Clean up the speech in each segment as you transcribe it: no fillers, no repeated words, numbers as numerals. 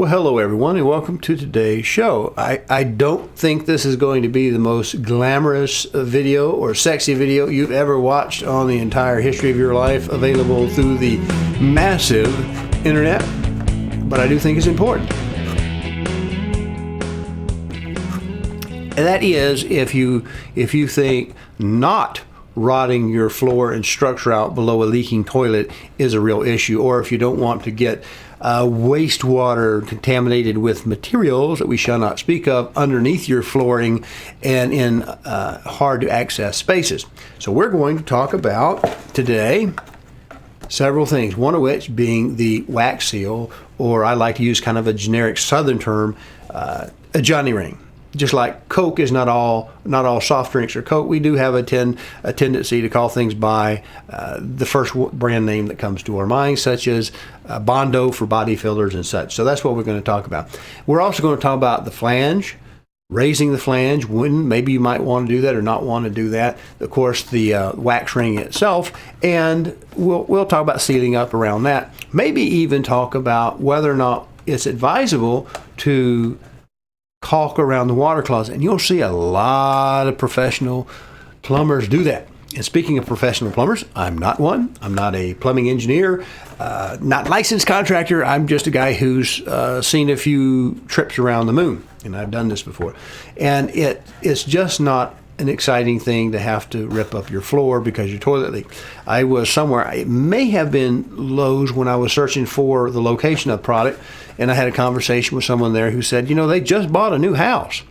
Well, hello everyone, and welcome to today's show. I don't think this is going to be the most glamorous video or sexy video you've ever watched on the entire history of your life, available through the massive internet, but I do think it's important. And that is if you think not rotting your floor and structure out below a leaking toilet is a real issue, or if you don't want to get wastewater contaminated with materials that we shall not speak of underneath your flooring and in hard to access spaces. So we're going to talk about today several things, one of which being the wax seal, or I like to use kind of a generic southern term, a Johni-Ring. Just like Coke is not all soft drinks are Coke, we do have a tendency to call things by the first brand name that comes to our mind, such as Bondo for body fillers and such. So that's what we're going to talk about. We're also going to talk about the flange, raising the flange, when maybe you might want to do that or not want to do that. Of course, the wax ring itself, and we'll talk about sealing up around that. Maybe even talk about whether or not it's advisable to caulk around the water closet, and you'll see a lot of professional plumbers do that. And speaking of professional plumbers, I'm not one. I'm not a plumbing engineer, not licensed contractor. I'm just a guy who's seen a few trips around the moon, and I've done this before. And it's just not an exciting thing to have to rip up your floor because your toilet leaked. I was somewhere, it may have been Lowe's, when I was searching for the location of the product, and I had a conversation with someone there who said, you know, they just bought a new house,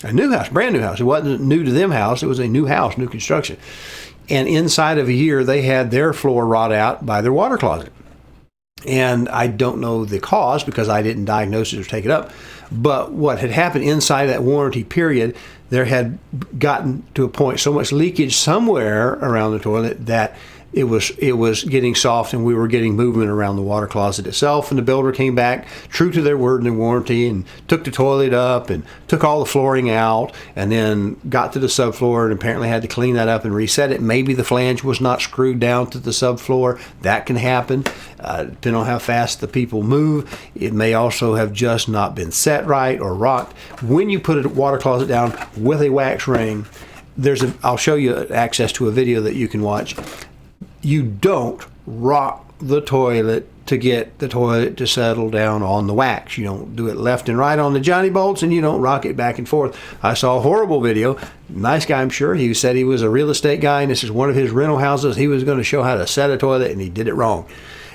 brand new house. It wasn't new to them house, it was a new house, new construction. And inside of a year, they had their floor rot out by their water closet. And I don't know the cause because I didn't diagnose it or take it up. But what had happened inside that warranty period, there had gotten to a point, so much leakage somewhere around the toilet that it was getting soft, and we were getting movement around the water closet itself. And the builder came back true to their word in their warranty and took the toilet up and took all the flooring out, and then got to the subfloor and apparently had to clean that up and reset it. Maybe the flange was not screwed down to the subfloor. That can happen depending on how fast the people move. It may also have just not been set right or rocked. When you put a water closet down with a wax ring, I'll show you access to a video that you can watch. You don't rock the toilet to get the toilet to settle down on the wax. You don't do it left and right on the Johni-bolts, and you don't rock it back and forth. I saw a horrible video. Nice guy, I'm sure. He said he was a real estate guy, and this is one of his rental houses. He was going to show how to set a toilet, and he did it wrong.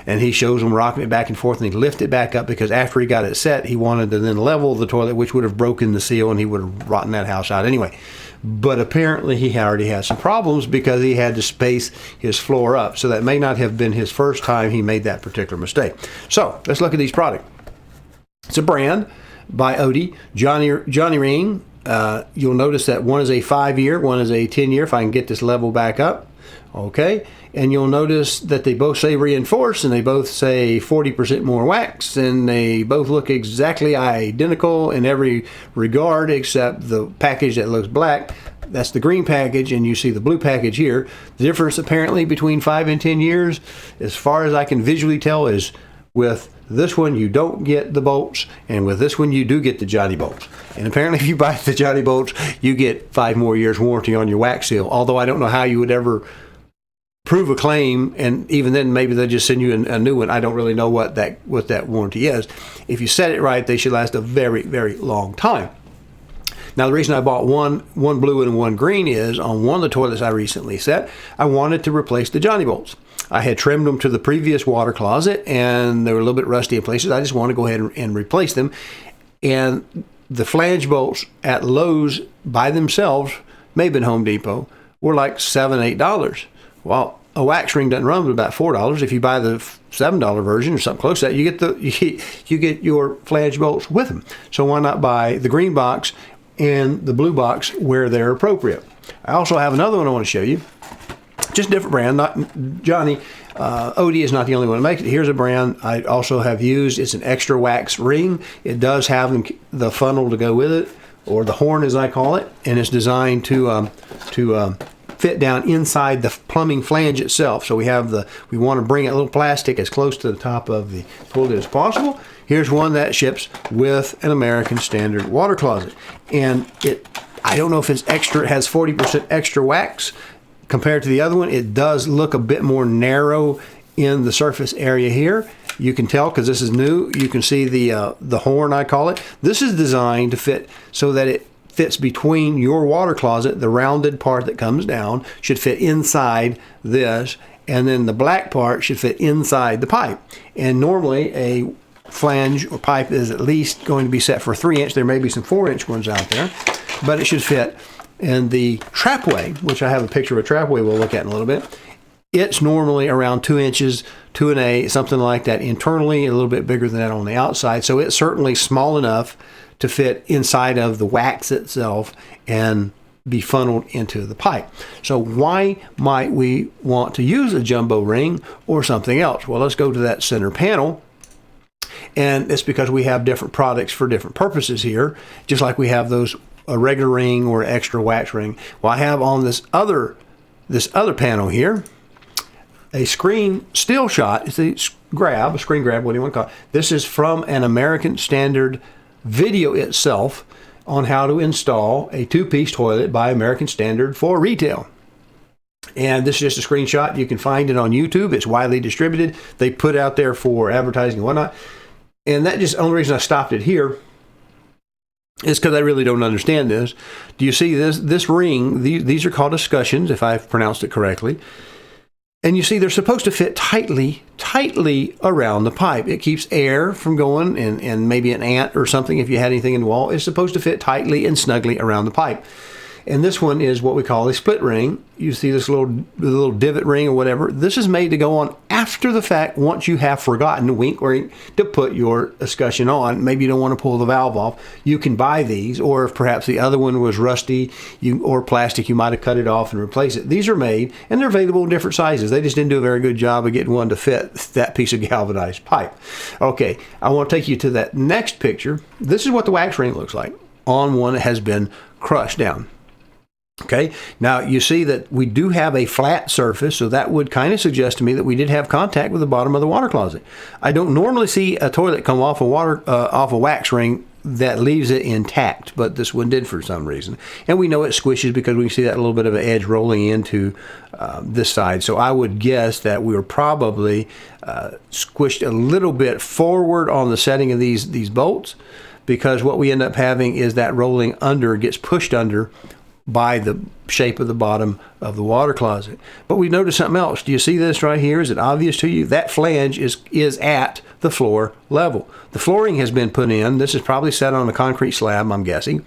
And he shows him rocking it back and forth, and he lifted it back up because after he got it set, he wanted to then level the toilet, which would have broken the seal, and he would have rotten that house out anyway. But apparently he already had some problems because he had to space his floor up. So that may not have been his first time he made that particular mistake. So let's look at these products. It's a brand by Odie, Johni-Ring. You'll notice that one is a 5-year, one is a 10-year, if I can get this level back up. Okay, and you'll notice that they both say reinforced, and they both say 40% more wax, and they both look exactly identical in every regard except the package that looks black. That's the green package, and you see the blue package here. The difference apparently between 5 and 10 years, as far as I can visually tell, is with this one you don't get the bolts, and with this one you do get the Johni-bolts. And apparently if you buy the Johni-bolts, you get 5 more years warranty on your wax seal, although I don't know how you would ever prove a claim, and even then maybe they'll just send you a new one. I don't really know what that warranty is. If you set it right, they should last a very, very long time. Now the reason I bought one blue and one green is on one of the toilets I recently set, I wanted to replace the Johni-bolts. I had trimmed them to the previous water closet and they were a little bit rusty in places. I just wanted to go ahead and replace them. And the flange bolts at Lowe's by themselves, maybe in Home Depot, were like $7, $8. Well, a wax ring doesn't run but about $4. If you buy the $7 version or something close to that, you get your flange bolts with them. So why not buy the green box and the blue box where they're appropriate? I also have another one I want to show you. Just a different brand, not Johnny. Odie is not the only one to make it. Here's a brand I also have used. It's an extra wax ring. It does have the funnel to go with it, or the horn as I call it, and it's designed to fit down inside the plumbing flange itself. So we want to bring a little plastic as close to the top of the toilet as possible. Here's one that ships with an American Standard water closet. And I don't know if it's extra, it has 40% extra wax compared to the other one. It does look a bit more narrow in the surface area here. You can tell because this is new. You can see the horn, I call it. This is designed to fit so that it fits between your water closet. The rounded part that comes down should fit inside this, and then the black part should fit inside the pipe. And normally a flange or pipe is at least going to be set for 3-inch. There may be some 4-inch ones out there, but it should fit. And the trapway, which I have a picture of a trapway we'll look at in a little bit, it's normally around 2 inches, 2 1/8, something like that internally, a little bit bigger than that on the outside. So it's certainly small enough to fit inside of the wax itself and be funneled into the pipe. So why might we want to use a jumbo ring or something else? Well, let's go to that center panel. And it's because we have different products for different purposes here, just like we have those a regular ring or extra wax ring. Well, I have on this other panel here a screen still shot. It's a screen grab, what do you want to call it? This is from an American Standard video itself on how to install a 2-piece toilet by American Standard for retail. And this is just a screenshot. You can find it on YouTube. It's widely distributed. They put out there for advertising and whatnot. And that just, the only reason I stopped it here is because I really don't understand this. Do you see this ring? These are called escutcheons, if I've pronounced it correctly. And you see they're supposed to fit tightly around the pipe. It keeps air from going, and maybe an ant or something, if you had anything in the wall, is supposed to fit tightly and snugly around the pipe. And this one is what we call a split ring. You see this little divot ring or whatever. This is made to go on after the fact, once you have forgotten, wink, wink, to put your escutcheon on. Maybe you don't want to pull the valve off. You can buy these, or if perhaps the other one was rusty or plastic, you might have cut it off and replace it. These are made, and they're available in different sizes. They just didn't do a very good job of getting one to fit that piece of galvanized pipe. Okay, I want to take you to that next picture. This is what the wax ring looks like on one that has been crushed down. Okay, now you see that we do have a flat surface, so that would kind of suggest to me that we did have contact with the bottom of the water closet. I don't normally see a toilet come off a wax ring that leaves it intact, but this one did for some reason. And we know it squishes because we can see that little bit of an edge rolling into this side. So I would guess that we were probably squished a little bit forward on the setting of these bolts, because what we end up having is that rolling under gets pushed under by the shape of the bottom of the water closet. But we noticed something else. Do you see this right here? Is it obvious to you? That flange is at the floor level. The flooring has been put in. This is probably set on a concrete slab, I'm guessing,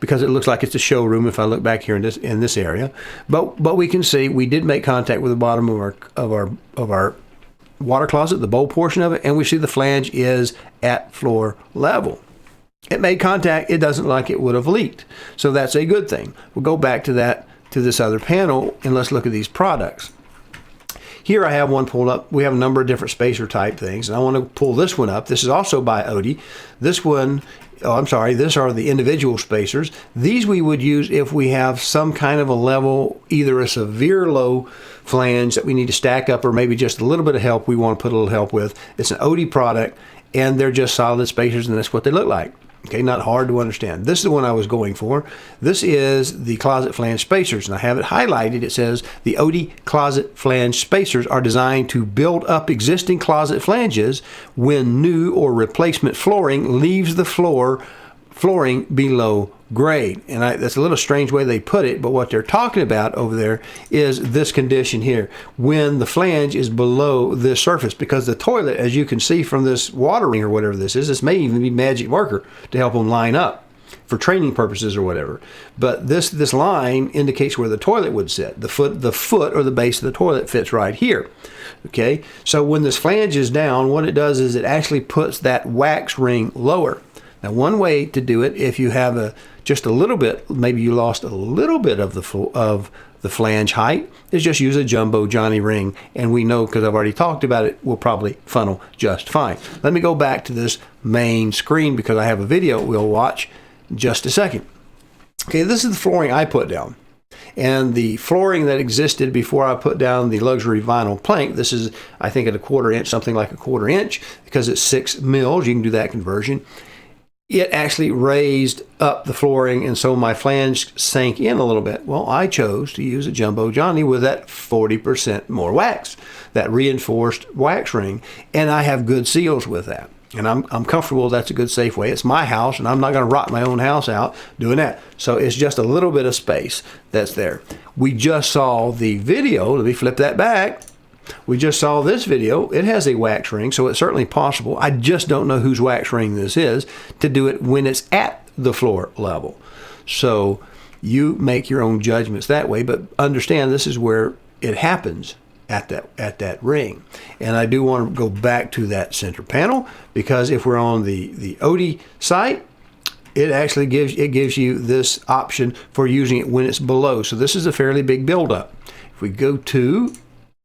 because it looks like it's a showroom if I look back here in this area. But we can see we did make contact with the bottom of our water closet, the bowl portion of it, and we see the flange is at floor level. It made contact. It doesn't like it would have leaked. So that's a good thing. We'll go back to this other panel, and let's look at these products. Here I have one pulled up. We have a number of different spacer type things, and I want to pull this one up. This is also by Odie. This one, these are the individual spacers. These we would use if we have some kind of a level, either a severe low flange that we need to stack up, or maybe just a little bit of help we want to put a little help with. It's an Odie product, and they're just solid spacers, and that's what they look like. Okay, not hard to understand. This is the one I was going for. This is the closet flange spacers, and I have it highlighted. It says the Odie closet flange spacers are designed to build up existing closet flanges when new or replacement flooring leaves the flooring below grade. And that's a little strange way they put it, but what they're talking about over there is this condition here, when the flange is below this surface, because the toilet, as you can see from this water ring or whatever this is, this may even be magic marker to help them line up for training purposes or whatever. But this line indicates where the toilet would sit. The foot or the base of the toilet fits right here. Okay, so when this flange is down, what it does is it actually puts that wax ring lower. Now, one way to do it, if you have just a little bit, maybe you lost a little bit of the flange height, is just use a jumbo Johni-Ring, and we know, because I've already talked about it, will probably funnel just fine. Let me go back to this main screen because I have a video we'll watch in just a second. Okay, this is the flooring I put down. And the flooring that existed before I put down the luxury vinyl plank, this is, I think, at a 1/4 inch, something like a 1/4 inch, because it's 6 mils, you can do that conversion. It actually raised up the flooring, and so my flange sank in a little bit. Well, I chose to use a jumbo Johnny with that 40% more wax, that reinforced wax ring, and I have good seals with that. And I'm comfortable that's a good, safe way. It's my house, and I'm not going to rock my own house out doing that. So it's just a little bit of space that's there. We just saw the video. Let me flip that back. We just saw this video. It has a wax ring, so it's certainly possible. I just don't know whose wax ring this is to do it when it's at the floor level. So you make your own judgments that way, but understand this is where it happens at that ring. And I do want to go back to that center panel, because if we're on the Odie site, it actually gives you this option for using it when it's below. So this is a fairly big buildup. If we go to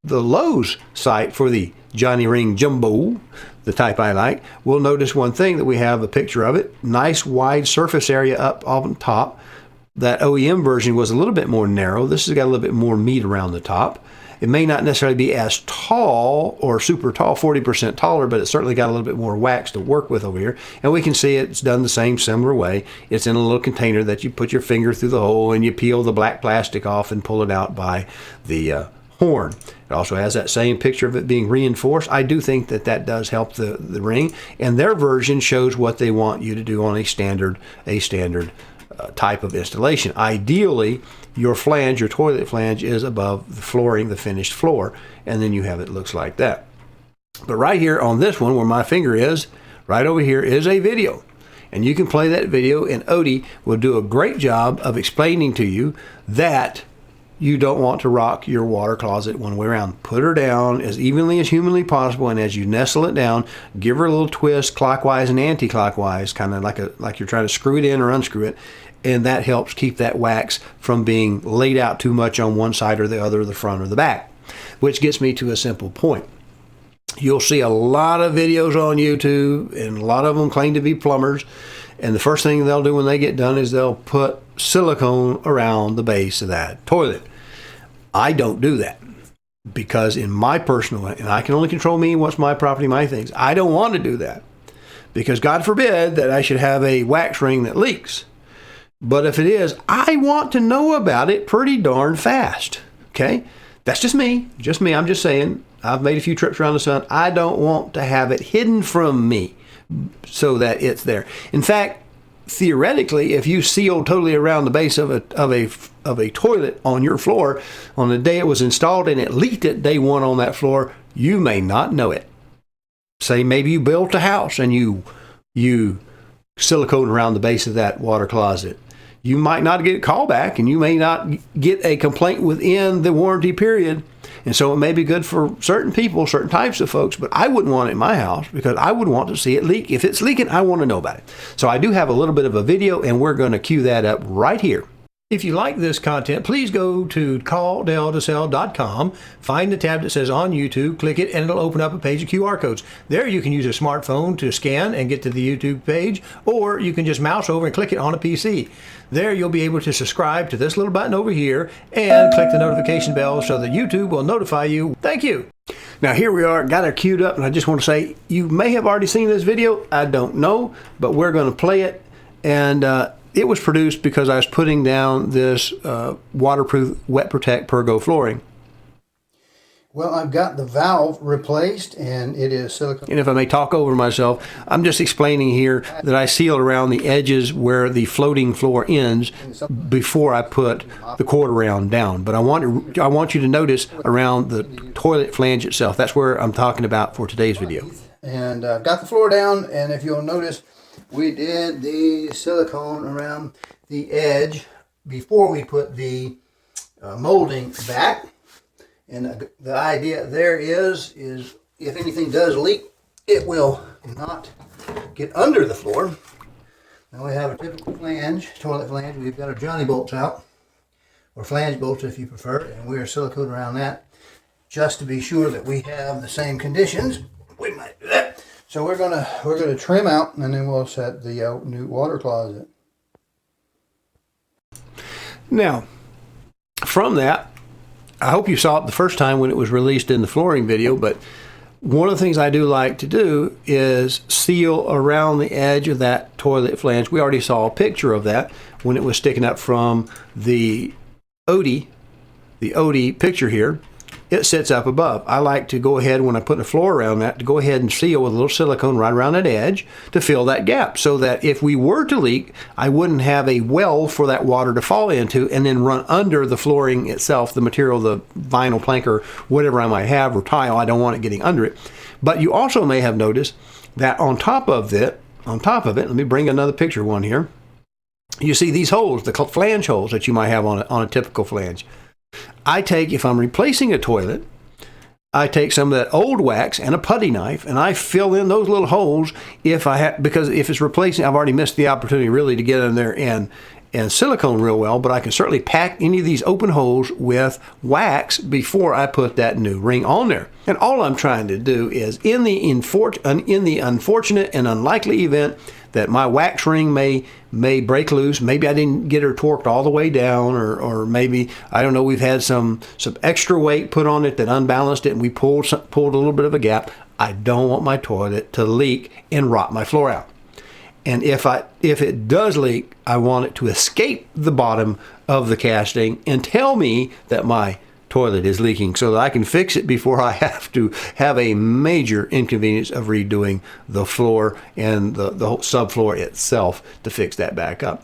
the Lowe's site for the Johni-Ring Jumbo, the type I like, we'll notice one thing, that we have a picture of it. Nice wide surface area up on top. That OEM version was a little bit more narrow. This has got a little bit more meat around the top. It may not necessarily be as tall or super tall, 40% taller, but it's certainly got a little bit more wax to work with over here. And we can see it's done the same similar way. It's in a little container that you put your finger through the hole and you peel the black plastic off and pull it out by the horn. It also has that same picture of it being reinforced. I do think that that does help the ring, and their version shows what they want you to do on a standard type of installation. Ideally, your flange, your toilet flange, is above the flooring, the finished floor, and then you have it looks like that. But right here on this one, where my finger is, right over here, is a video. And you can play that video, and Odie will do a great job of explaining to you that you don't want to rock your water closet one way around. Put her down as evenly as humanly possible, and as you nestle it down, give her a little twist clockwise and anti-clockwise, kind of like you're trying to screw it in or unscrew it, and that helps keep that wax from being laid out too much on one side or the other, the front or the back. Which gets me to a simple point. You'll see a lot of videos on YouTube, and a lot of them claim to be plumbers, and the first thing they'll do when they get done is they'll put silicone around the base of that toilet. I don't do that, because in my personal, and I can only control me, what's my property, my things, I don't want to do that, because God forbid that I should have a wax ring that leaks. But if it is, I want to know about it pretty darn fast. Okay? That's just me. I'm just saying, I've made a few trips around the sun. I don't want to have it hidden from me so that it's there. In fact, theoretically, if you sealed totally around the base of a toilet on your floor on the day it was installed, and it leaked at day one on that floor, you may not know it. Say maybe you built a house and you silicone around the base of that water closet. You might not get a call back, and you may not get a complaint within the warranty period. And so it may be good for certain people, certain types of folks, but I wouldn't want it in my house, because I would want to see it leak. If it's leaking, I want to know about it. So I do have a little bit of a video, and we're going to cue that up right here. If you like this content, please go to calldeltosell.com, find the tab that says on YouTube, click it, and it'll open up a page of QR codes. There you can use a smartphone to scan and get to the YouTube page, or you can just mouse over and click it on a PC. There you'll be able to subscribe to this little button over here and click the notification bell so that YouTube will notify you. Thank you. Now here we are, got it queued up, and I just want to say, you may have already seen this video, I don't know, but we're going to play it, and it was produced because I was putting down this waterproof Wet Protect Pergo flooring. Well, I've got the valve replaced, and it is silicone. And if I may talk over myself, I'm just explaining here that I sealed around the edges where the floating floor ends before I put the quarter round down. But I want you to notice around the toilet flange itself. That's where I'm talking about for today's video. And I've got the floor down, and if you'll notice, we did the silicone around the edge before we put the molding back. And the idea there is if anything does leak, it will not get under the floor. Now we have a typical flange, toilet flange. We've got our Johni-bolts out, or flange bolts if you prefer, and we are silicone around that just to be sure that we have the same conditions. We might do that. So we're gonna trim out, and then we'll set the new water closet. Now, from that, I hope you saw it the first time when it was released in the flooring video, but one of the things I do like to do is seal around the edge of that toilet flange. We already saw a picture of that when it was sticking up from the OD picture here. It sits up above. I like to go ahead, when I put the floor around that, to go ahead and seal with a little silicone right around that edge to fill that gap, so that if we were to leak, I wouldn't have a well for that water to fall into and then run under the flooring itself, the material, the vinyl plank or whatever I might have, or tile. I don't want it getting under it. But you also may have noticed that on top of it, let me bring another picture one here. You see these holes, the flange holes that you might have on a typical flange. I take, if I'm replacing a toilet, I take some of that old wax and a putty knife, and I fill in those little holes because if it's replacing, I've already missed the opportunity really to get in there and silicone real well, but I can certainly pack any of these open holes with wax before I put that new ring on there. And all I'm trying to do is, in the unfortunate and unlikely event that my wax ring may break loose, maybe I didn't get her torqued all the way down, or maybe, I don't know, we've had some extra weight put on it that unbalanced it and we pulled a little bit of a gap. I don't want my toilet to leak and rot my floor out. And if it does leak, I want it to escape the bottom of the casting and tell me that my toilet is leaking, so that I can fix it before I have to have a major inconvenience of redoing the floor and the whole subfloor itself to fix that back up.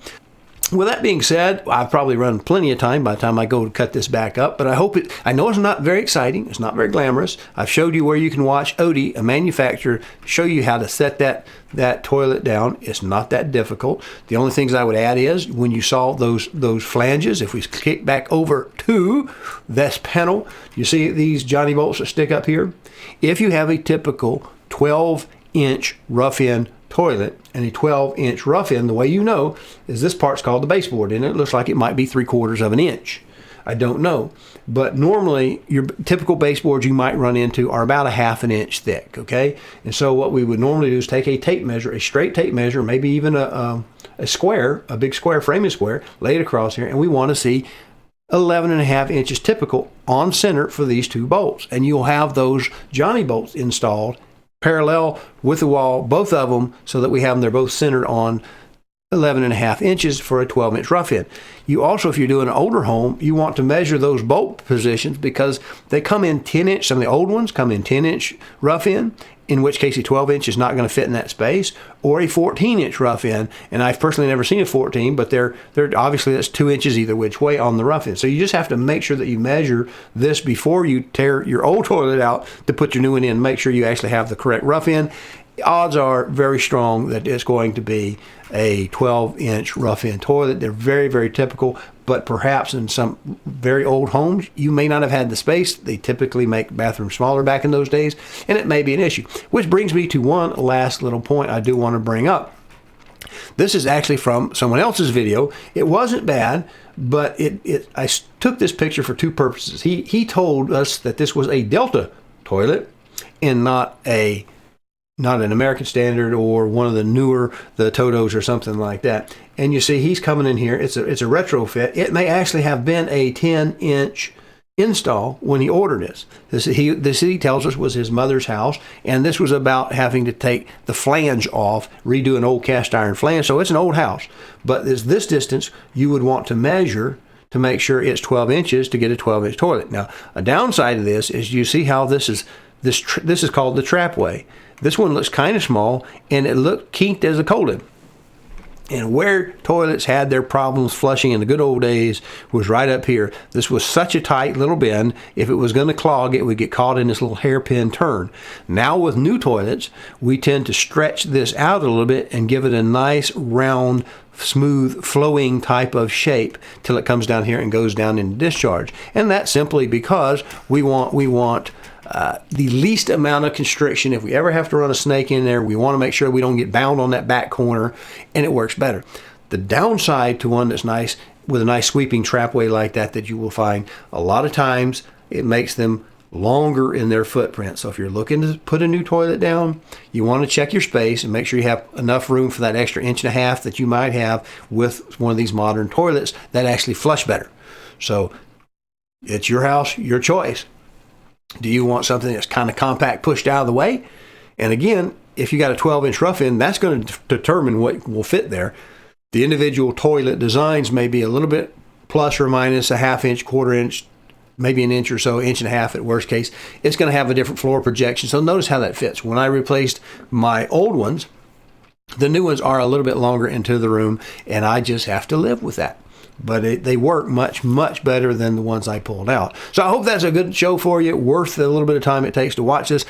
With that being said, I've probably run plenty of time by the time I go to cut this back up, but I know it's not very exciting, it's not very glamorous. I've showed you where you can watch Odie, a manufacturer, show you how to set that toilet down. It's not that difficult. The only things I would add is, when you saw those flanges, if we kick back over to this panel, you see these Johni-bolts that stick up here? If you have a typical 12-inch rough-in toilet and a 12-inch rough-in, the way you know is this part's called the baseboard, and it looks like it might be 3/4 of an inch. I don't know, but normally your typical baseboards you might run into are about a 1/2 inch thick, okay? And so what we would normally do is take a tape measure, a straight tape measure, maybe even a square, a big square, framing square, lay it across here, and we want to see 11.5 inches typical on center for these two bolts. And you'll have those Johni-bolts installed parallel with the wall, both of them, so that we have them, they're both centered on 11.5 inches for a 12-inch rough-in. You also, if you're doing an older home, you want to measure those bolt positions because they come in 10-inch. Some of the old ones come in 10-inch rough-in, in which case a 12-inch is not going to fit in that space, or a 14-inch rough-in. And I've personally never seen a 14, but they're obviously that's 2 inches either which way on the rough-in. So you just have to make sure that you measure this before you tear your old toilet out to put your new one in. Make sure you actually have the correct rough-in. Odds are very strong that it's going to be a 12-inch rough-in toilet. They're very, very typical, but perhaps in some very old homes, you may not have had the space. They typically make bathrooms smaller back in those days, and it may be an issue. Which brings me to one last little point I do want to bring up. This is actually from someone else's video. It wasn't bad, but I took this picture for two purposes. He told us that this was a Delta toilet and not an American Standard or one of the newer, the Totos or something like that. And you see he's coming in here. It's a retrofit. It may actually have been a 10-inch install when he ordered this. This he tells us was his mother's house, and this was about having to take the flange off, redo an old cast iron flange. So it's an old house. But this distance you would want to measure to make sure it's 12 inches to get a 12-inch toilet. Now, a downside of this is you see how this is called the trapway. This one looks kind of small, and it looked kinked as a colon. And where toilets had their problems flushing in the good old days was right up here. This was such a tight little bend, if it was going to clog, it would get caught in this little hairpin turn. Now with new toilets, we tend to stretch this out a little bit and give it a nice, round, smooth, flowing type of shape till it comes down here and goes down into discharge. And that's simply because we want the least amount of constriction. If we ever have to run a snake in there, we want to make sure we don't get bound on that back corner, and it works better. The downside to one that's nice, with a nice sweeping trapway like that you will find a lot of times, it makes them longer in their footprint. So if you're looking to put a new toilet down, you want to check your space and make sure you have enough room for that extra 1.5 inches that you might have with one of these modern toilets that actually flush better. So It's your house, your choice. Do you want something that's kind of compact, pushed out of the way? And again, if you got a 12-inch rough end, that's going to determine what will fit there. The individual toilet designs may be a little bit plus or minus a ½ inch, ¼ inch, maybe an inch or so, inch and a half at worst case. It's going to have a different floor projection. So notice how that fits. When I replaced my old ones, the new ones are a little bit longer into the room, and I just have to live with that. But they work much, much better than the ones I pulled out. So I hope that's a good show for you. Worth the little bit of time it takes to watch this.